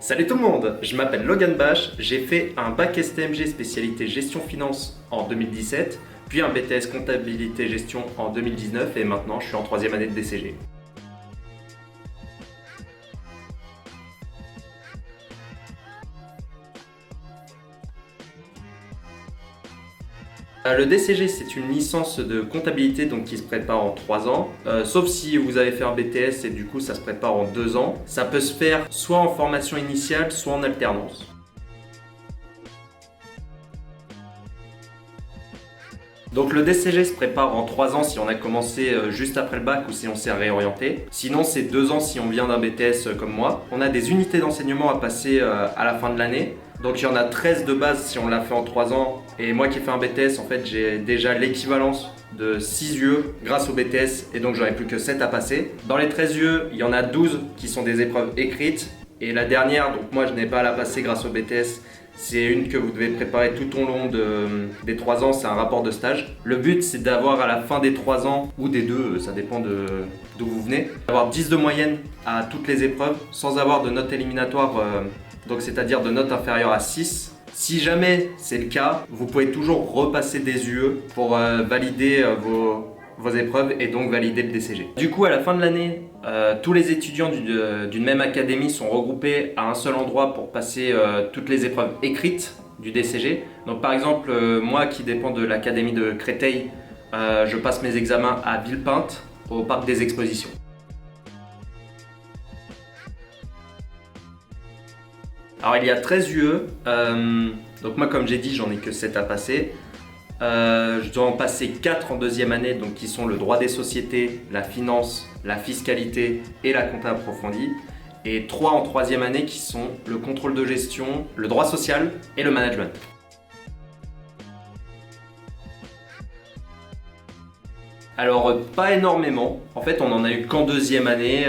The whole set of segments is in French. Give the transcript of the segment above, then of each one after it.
Salut tout le monde, je m'appelle Logan Bash, j'ai fait un bac STMG spécialité gestion finance en 2017, puis un BTS comptabilité gestion en 2019 et maintenant je suis en troisième année de DCG. Le DCG c'est une licence de comptabilité donc qui se prépare en 3 ans, sauf si vous avez fait un BTS et du coup ça se prépare en 2 ans. Ça peut se faire soit en formation initiale, soit en alternance. Donc le DCG se prépare en 3 ans si on a commencé juste après le bac ou si on s'est réorienté. Sinon c'est 2 ans si on vient d'un BTS comme moi. On a des unités d'enseignement à passer à la fin de l'année. Donc il y en a 13 de base si on l'a fait en 3 ans. Et moi qui ai fait un BTS, en fait j'ai déjà l'équivalence de 6 UE grâce au BTS et donc j'aurais plus que 7 à passer. Dans les 13 UE, il y en a 12 qui sont des épreuves écrites. Et la dernière, donc moi je n'ai pas à la passer grâce au BTS, c'est une que vous devez préparer tout au long des 3 ans, c'est un rapport de stage. Le but c'est d'avoir à la fin des 3 ans, ou des 2, ça dépend d'où vous venez, d'avoir 10 de moyenne à toutes les épreuves sans avoir de notes éliminatoires, donc c'est-à-dire de notes inférieures à 6. Si jamais c'est le cas, vous pouvez toujours repasser des UE pour valider vos épreuves et donc valider le DCG. Du coup, à la fin de l'année, tous les étudiants d'une même académie sont regroupés à un seul endroit pour passer toutes les épreuves écrites du DCG. Donc par exemple, moi qui dépends de l'académie de Créteil, je passe mes examens à Villepinte, au parc des expositions. Alors il y a 13 UE, donc moi comme j'ai dit j'en ai que 7 à passer. Je dois en passer 4 en deuxième année, donc qui sont le droit des sociétés, la finance, la fiscalité et la compta approfondie. Et 3 en troisième année qui sont le contrôle de gestion, le droit social et le management. Alors pas énormément, en fait on en a eu qu'en deuxième année,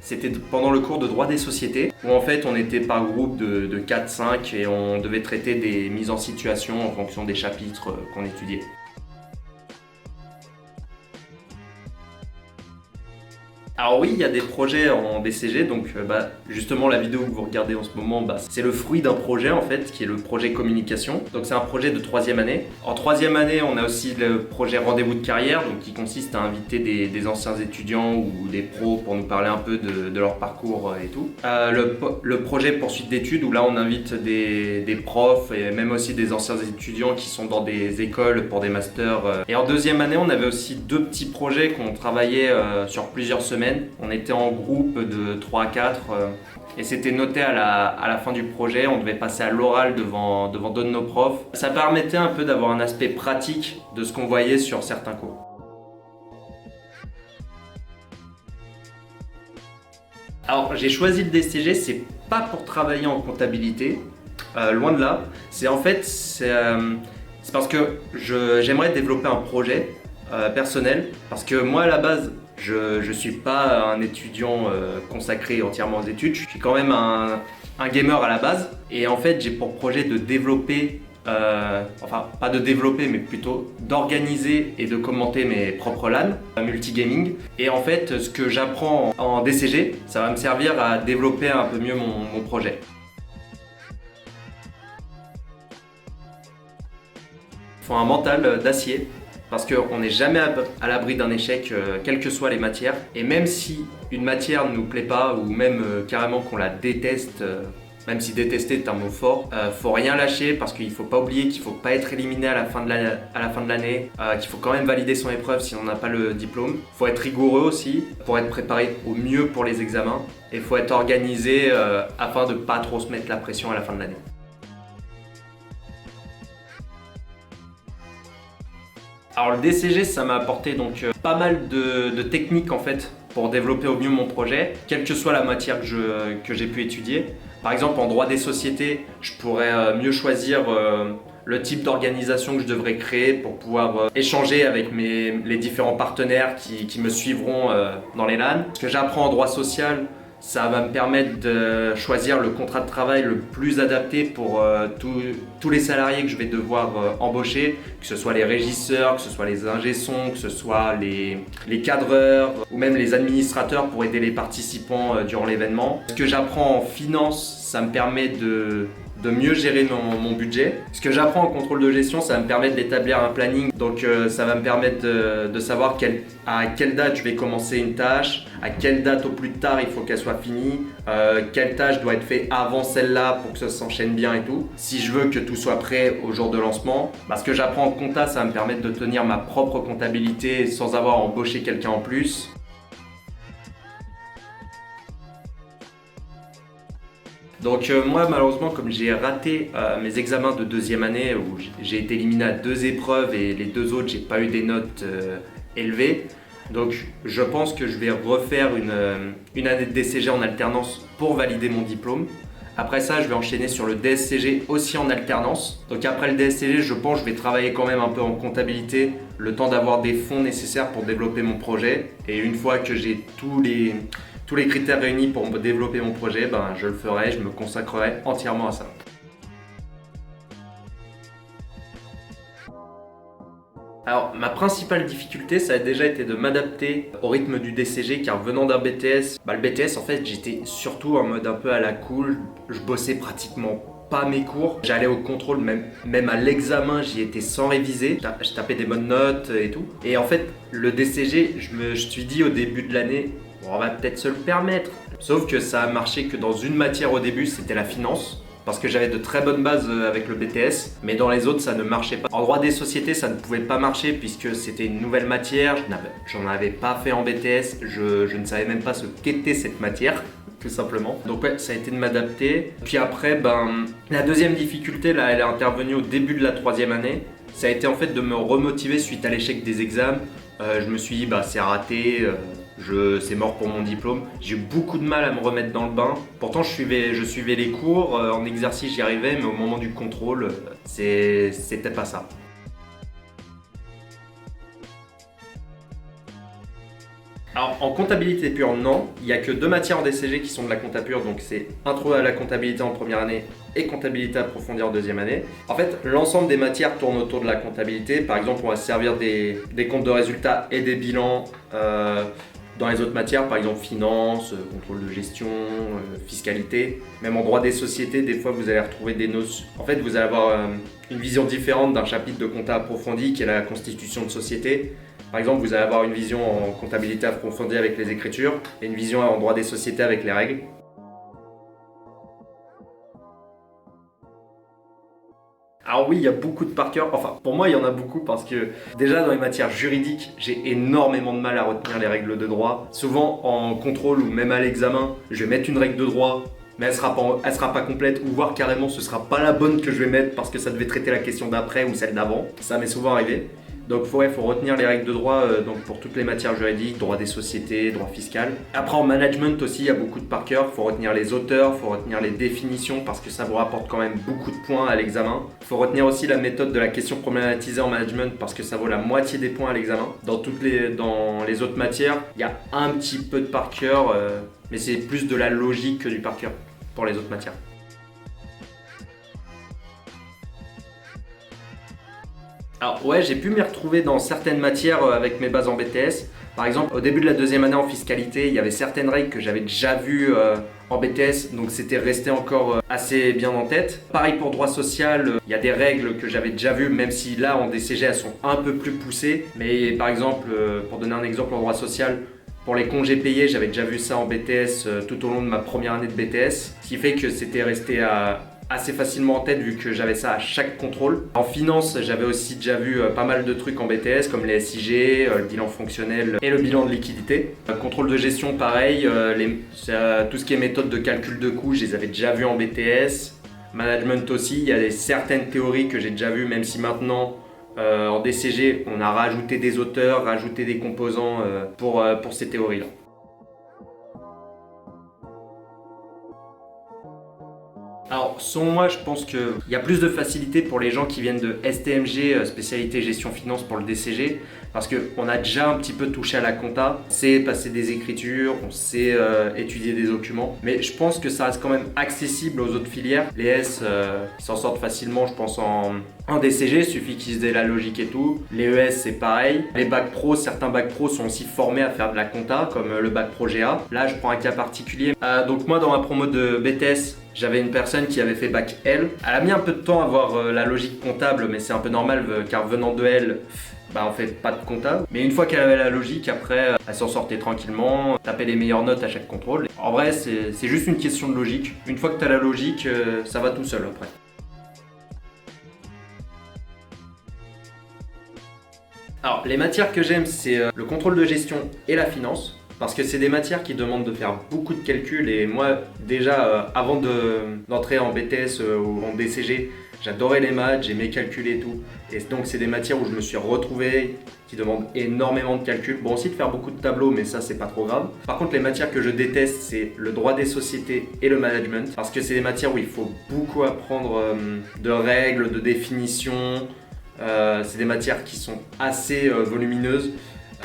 c'était pendant le cours de droit des sociétés où en fait on était par groupe de 4-5 et on devait traiter des mises en situation en fonction des chapitres qu'on étudiait. Alors oui, il y a des projets en DCG, donc justement la vidéo que vous regardez en ce moment, c'est le fruit d'un projet en fait, qui est le projet communication. Donc c'est un projet de troisième année. En troisième année, on a aussi le projet rendez-vous de carrière, donc qui consiste à inviter des anciens étudiants ou des pros pour nous parler un peu de leur parcours et tout. Le projet poursuite d'études, où là on invite des profs et même aussi des anciens étudiants qui sont dans des écoles pour des masters. Et en deuxième année, on avait aussi 2 petits projets qu'on travaillait sur plusieurs semaines. On était en groupe de 3 à 4 et c'était noté à la fin du projet. On devait passer à l'oral devant 2 de nos profs. Ça permettait un peu d'avoir un aspect pratique de ce qu'on voyait sur certains cours. Alors j'ai choisi le DCG, c'est pas pour travailler en comptabilité, loin de là. C'est parce que j'aimerais développer un projet personnel, parce que moi à la base je suis pas un étudiant consacré entièrement aux études, je suis quand même un gamer à la base et en fait j'ai pour projet de développer, enfin pas de développer mais plutôt d'organiser et de commenter mes propres LAN multigaming. Et en fait ce que j'apprends en DCG ça va me servir à développer un peu mieux mon projet. Il faut un mental d'acier, parce qu'on n'est jamais à l'abri d'un échec, quelles que soient les matières. Et même si une matière ne nous plaît pas, ou même carrément qu'on la déteste, même si détester est un mot fort, faut rien lâcher, parce qu'il ne faut pas oublier qu'il ne faut pas être éliminé à la fin de l'année, qu'il faut quand même valider son épreuve si on n'a pas le diplôme. Il faut être rigoureux aussi, pour être préparé au mieux pour les examens. Et il faut être organisé afin de ne pas trop se mettre la pression à la fin de l'année. Alors le DCG ça m'a apporté donc pas mal de techniques en fait pour développer au mieux mon projet, quelle que soit la matière que j'ai pu étudier. Par exemple en droit des sociétés, je pourrais mieux choisir le type d'organisation que je devrais créer pour pouvoir échanger avec les différents partenaires qui me suivront dans les LAN. Ce que j'apprends en droit social, Ça va me permettre de choisir le contrat de travail le plus adapté pour tous les salariés que je vais devoir embaucher, que ce soit les régisseurs, que ce soit les ingé-sons, que ce soit les cadreurs ou même les administrateurs pour aider les participants durant l'événement. Ce que j'apprends en finance, ça me permet de mieux gérer mon budget. Ce que j'apprends en contrôle de gestion, ça va me permettre d'établir un planning. Donc ça va me permettre de savoir à quelle date je vais commencer une tâche, à quelle date au plus tard il faut qu'elle soit finie, quelle tâche doit être faite avant celle-là pour que ça s'enchaîne bien et tout. Si je veux que tout soit prêt au jour de lancement, ce que j'apprends en compta, ça va me permettre de tenir ma propre comptabilité sans avoir embauché quelqu'un en plus. Donc moi malheureusement comme j'ai raté mes examens de deuxième année où j'ai été éliminé à 2 épreuves et les 2 autres j'ai pas eu des notes élevées, donc je pense que je vais refaire une année de DCG en alternance pour valider mon diplôme. Après ça je vais enchaîner sur le DSCG aussi en alternance. Donc après le DSCG je pense que je vais travailler quand même un peu en comptabilité, le temps d'avoir des fonds nécessaires pour développer mon projet, et une fois que j'ai tous les critères réunis pour développer mon projet, je le ferai, je me consacrerai entièrement à ça. Alors, ma principale difficulté, ça a déjà été de m'adapter au rythme du DCG, car venant d'un BTS, le BTS en fait, j'étais surtout en mode un peu à la cool, je bossais pratiquement pas mes cours, j'allais au contrôle, même à l'examen, j'y étais sans réviser, je tapais des bonnes notes et tout. Et en fait, le DCG, je me suis dit au début de l'année, on va peut-être se le permettre. Sauf que ça a marché que dans une matière au début, c'était la finance, parce que j'avais de très bonnes bases avec le BTS, mais dans les autres, ça ne marchait pas. En droit des sociétés, ça ne pouvait pas marcher puisque c'était une nouvelle matière, j'en avais pas fait en BTS, je ne savais même pas ce qu'était cette matière, tout simplement. Donc ouais, ça a été de m'adapter. Puis après, la deuxième difficulté, là, elle est intervenue au début de la 3e année. Ça a été en fait de me remotiver suite à l'échec des examens. Je me suis dit, c'est raté, c'est mort pour mon diplôme. J'ai eu beaucoup de mal à me remettre dans le bain. Pourtant, je suivais les cours, en exercice j'y arrivais, mais au moment du contrôle, c'était pas ça. Alors en comptabilité pure, non, il n'y a que 2 matières en DCG qui sont de la compta pure, donc c'est intro à la comptabilité en première année et comptabilité approfondie en deuxième année. En fait, l'ensemble des matières tourne autour de la comptabilité. Par exemple, on va se servir des comptes de résultats et des bilans dans les autres matières, par exemple finance, contrôle de gestion, fiscalité. Même en droit des sociétés, des fois vous allez retrouver des notions. En fait, vous allez avoir une vision différente d'un chapitre de compta approfondie qui est la constitution de société. Par exemple, vous allez avoir une vision en comptabilité approfondie avec les écritures et une vision en droit des sociétés avec les règles. Alors oui, il y a beaucoup de par cœur. Enfin, pour moi, il y en a beaucoup parce que déjà dans les matières juridiques, j'ai énormément de mal à retenir les règles de droit. Souvent en contrôle ou même à l'examen, je vais mettre une règle de droit, mais elle sera pas complète, ou voire carrément ce sera pas la bonne que je vais mettre parce que ça devait traiter la question d'après ou celle d'avant. Ça m'est souvent arrivé. Donc faut retenir les règles de droit donc pour toutes les matières juridiques, droit des sociétés, droit fiscal. Après en management aussi, il y a beaucoup de par cœur. Faut retenir les auteurs, faut retenir les définitions parce que ça vous rapporte quand même beaucoup de points à l'examen. Faut retenir aussi la méthode de la question problématisée en management parce que ça vaut la moitié des points à l'examen. Dans les autres matières, il y a un petit peu de par cœur, mais c'est plus de la logique que du par cœur pour les autres matières. Alors ouais, j'ai pu m'y retrouver dans certaines matières avec mes bases en BTS. Par exemple, au début de la 2e année en fiscalité, il y avait certaines règles que j'avais déjà vues en BTS, donc c'était resté encore assez bien en tête. Pareil pour droit social, il y a des règles que j'avais déjà vues, même si là en DCG elles sont un peu plus poussées. Mais par exemple, pour donner un exemple en droit social, pour les congés payés, j'avais déjà vu ça en BTS tout au long de ma première année de BTS, ce qui fait que c'était resté assez facilement en tête vu que j'avais ça à chaque contrôle. En finance, j'avais aussi déjà vu pas mal de trucs en BTS comme les SIG, le bilan fonctionnel et le bilan de liquidité. Contrôle de gestion, pareil, tout ce qui est méthode de calcul de coûts, je les avais déjà vus en BTS. Management aussi, il y a certaines théories que j'ai déjà vues, même si maintenant en DCG on a rajouté des auteurs, rajouté des composants pour ces théories-là. Alors Alors, selon moi, je pense qu'il y a plus de facilité pour les gens qui viennent de STMG, spécialité gestion finance pour le DCG, parce qu'on a déjà un petit peu touché à la compta, on sait passer des écritures, on sait étudier des documents, mais je pense que ça reste quand même accessible aux autres filières. Les S, ils s'en sortent facilement, je pense, en DCG, il suffit qu'ils aient la logique et tout. Les ES, c'est pareil. Les bacs pro, certains bacs pro sont aussi formés à faire de la compta, comme le bac pro GA. Là, je prends un cas particulier. Donc moi, dans ma promo de BTS, j'avais une personne qui avait fait bac L. Elle a mis un peu de temps à avoir la logique comptable, mais c'est un peu normal car venant de L, on fait pas de comptable. Mais une fois qu'elle avait la logique, après, elle s'en sortait tranquillement, tapait les meilleures notes à chaque contrôle. En vrai, c'est juste une question de logique. Une fois que tu as la logique, ça va tout seul après. Alors, les matières que j'aime, c'est le contrôle de gestion et la finance. Parce que c'est des matières qui demandent de faire beaucoup de calculs et moi déjà avant d'entrer en BTS ou en DCG, j'adorais les maths, j'aimais calculer et tout. Et donc c'est des matières où je me suis retrouvé, qui demandent énormément de calculs. Bon aussi de faire beaucoup de tableaux mais ça c'est pas trop grave. Par contre les matières que je déteste c'est le droit des sociétés et le management. Parce que c'est des matières où il faut beaucoup apprendre de règles, de définitions. C'est des matières qui sont assez volumineuses.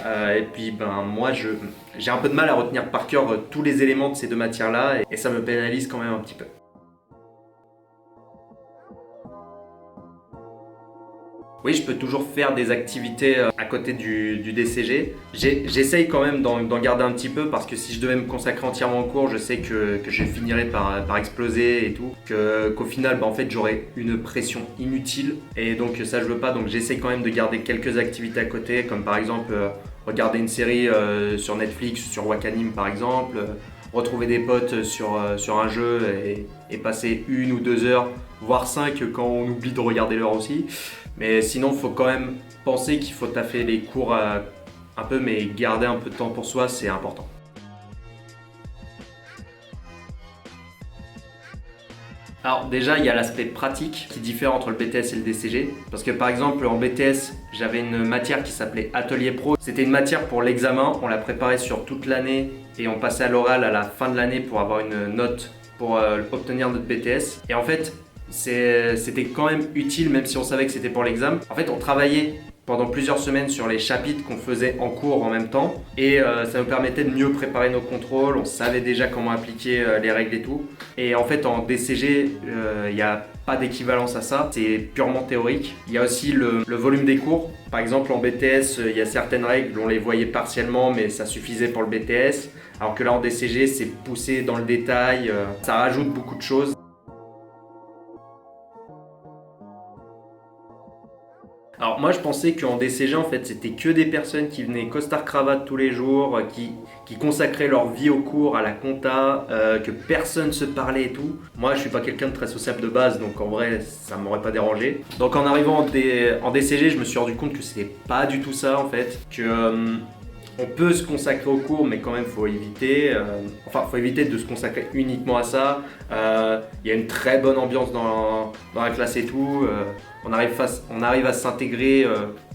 Et puis moi j'ai un peu de mal à retenir par cœur tous les éléments de ces deux matières là et ça me pénalise quand même un petit peu. Oui, je peux toujours faire des activités à côté du DCG. J'essaye quand même d'en garder un petit peu parce que si je devais me consacrer entièrement au cours, je sais que je finirais par exploser et tout. Qu'au final, en fait, j'aurais une pression inutile et donc ça je veux pas. Donc j'essaye quand même de garder quelques activités à côté, comme par exemple regarder une série sur Netflix, sur Wakanim par exemple, retrouver des potes sur un jeu et passer 1 ou 2 heures, voire 5 quand on oublie de regarder l'heure aussi. Mais sinon, il faut quand même penser qu'il faut taffer les cours un peu, mais garder un peu de temps pour soi, c'est important. Alors déjà, il y a l'aspect pratique qui diffère entre le BTS et le DCG. Parce que par exemple, en BTS, j'avais une matière qui s'appelait Atelier Pro. C'était une matière pour l'examen, on la préparait sur toute l'année et on passait à l'oral à la fin de l'année pour avoir une note pour obtenir notre BTS. Et en fait, c'était quand même utile même si on savait que c'était pour l'examen. En fait, on travaillait pendant plusieurs semaines sur les chapitres qu'on faisait en cours en même temps et ça nous permettait de mieux préparer nos contrôles, on savait déjà comment appliquer les règles et tout. Et en fait en DCG, il n'y a pas d'équivalence à ça, c'est purement théorique. Il y a aussi le volume des cours. Par exemple en BTS, il y a certaines règles, on les voyait partiellement mais ça suffisait pour le BTS. Alors que là en DCG, c'est poussé dans le détail, ça rajoute beaucoup de choses. Alors moi je pensais qu'en DCG en fait c'était que des personnes qui venaient costard-cravate tous les jours, qui consacraient leur vie au cours, à la compta, que personne se parlait et tout. Moi je suis pas quelqu'un de très sociable de base donc en vrai ça m'aurait pas dérangé. Donc en arrivant en DCG je me suis rendu compte que c'était pas du tout ça en fait, que on peut se consacrer au cours mais quand même faut éviter, faut éviter de se consacrer uniquement à ça. Il y a une très bonne ambiance dans la classe et tout. On arrive à s'intégrer,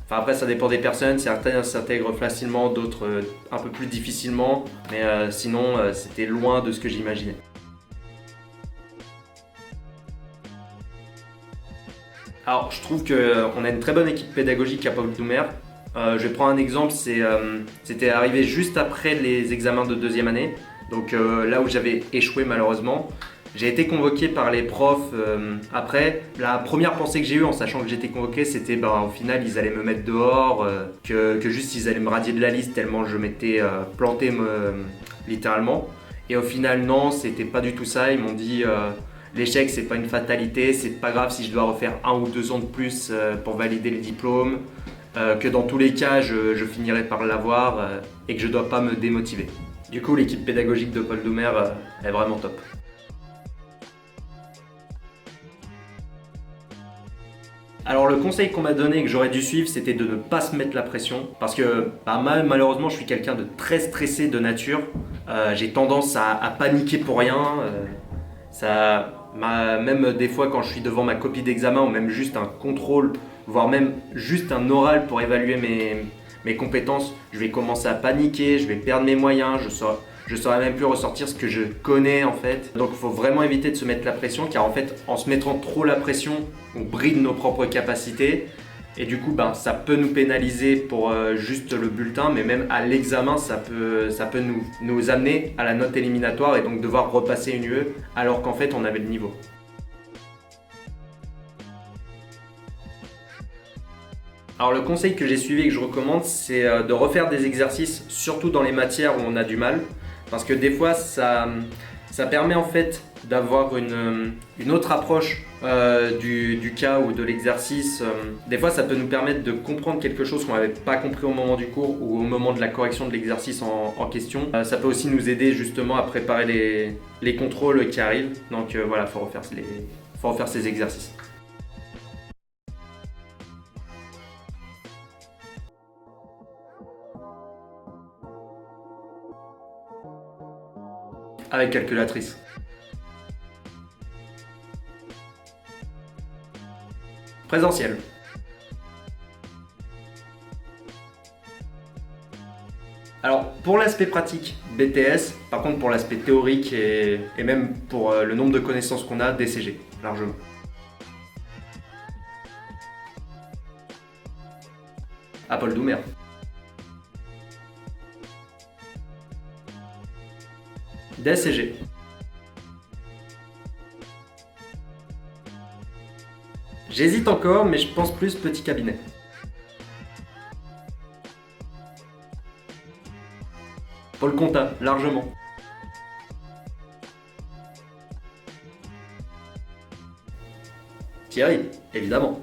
après ça dépend des personnes, certains s'intègrent facilement, d'autres un peu plus difficilement, mais sinon c'était loin de ce que j'imaginais. Alors je trouve qu'on a une très bonne équipe pédagogique à Paul Doumer. Je vais prendre un exemple, c'était arrivé juste après les examens de deuxième année, donc là où j'avais échoué malheureusement. J'ai été convoqué par les profs après. La première pensée que j'ai eue en sachant que j'étais convoqué, c'était au final ils allaient me mettre dehors, que juste ils allaient me radier de la liste tellement je m'étais planté littéralement. Et au final non, c'était pas du tout ça. Ils m'ont dit l'échec c'est pas une fatalité, c'est pas grave si je dois refaire 1 ou 2 ans de plus pour valider le diplôme, que dans tous les cas je finirai par l'avoir et que je dois pas me démotiver. Du coup l'équipe pédagogique de Paul Doumer est vraiment top. Alors le conseil qu'on m'a donné et que j'aurais dû suivre, c'était de ne pas se mettre la pression parce que malheureusement je suis quelqu'un de très stressé de nature. J'ai tendance à paniquer pour rien. Même des fois quand je suis devant ma copie d'examen ou même juste un contrôle, voire même juste un oral pour évaluer mes compétences, je vais commencer à paniquer, je vais perdre mes moyens, je saurais même plus ressortir ce que je connais en fait. Donc il faut vraiment éviter de se mettre la pression, car en fait en se mettant trop la pression, on bride nos propres capacités. Et du coup, ça peut nous pénaliser pour juste le bulletin, mais même à l'examen, ça peut nous amener à la note éliminatoire et donc devoir repasser une UE alors qu'en fait, on avait le niveau. Alors le conseil que j'ai suivi et que je recommande, c'est de refaire des exercices, surtout dans les matières où on a du mal, parce que des fois, ça permet en fait d'avoir une autre approche du cas ou de l'exercice. Des fois, ça peut nous permettre de comprendre quelque chose qu'on n'avait pas compris au moment du cours ou au moment de la correction de l'exercice en question. Ça peut aussi nous aider justement à préparer les contrôles qui arrivent. Donc voilà, faut refaire ces exercices. Avec calculatrice. Présentiel. Alors pour l'aspect pratique, BTS, par contre pour l'aspect théorique et même pour le nombre de connaissances qu'on a, DCG, largement. Apple Doumer. DCG. J'hésite encore, mais je pense plus petit cabinet. Paul Conta, largement. Thierry, évidemment.